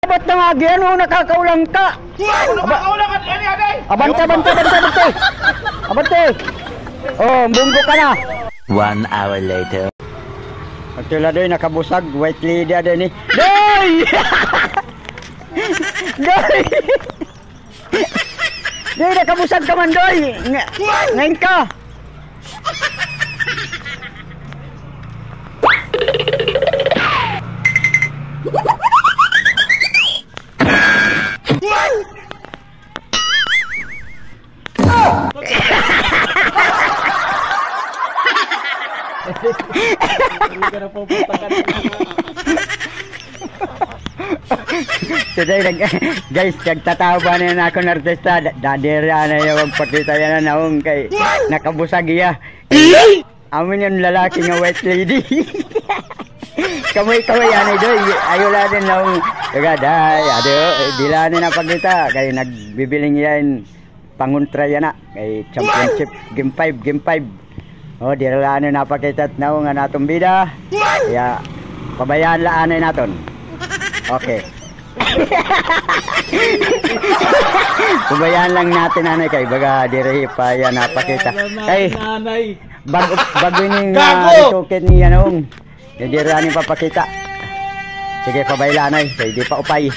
Ba't na nga giyan mo nakakaulang ka? Nakakaulang ka yan, aday! Abante. Abante. Oh, bunggo ka na. 1 hour later. Pagtula doy nakabusag, white lady din ni. Doy! Doy! Doy nakabusag ka man doy. Ngayon ka. Today guys, nagtatawa na ako ng artista. Dadira na yung pagkita yan na naong kay nakabusag iya. Amin yung lalaki nga white lady. Kamay yan doy. Ayula din naong kagaday. Dila na pagkita kay nagbibiling yan panguntra yan na kay championship game 5. Oh, diraan na napakita na nga natong bida. Kaya pabayaan laan naton. Okay. Pabayaan lang natin anay kay baga dire pa yan napakita. Ay, bago ning rituket niya noong. Diraan ni papakita. Sige pabayaan ay, kay di pa upay.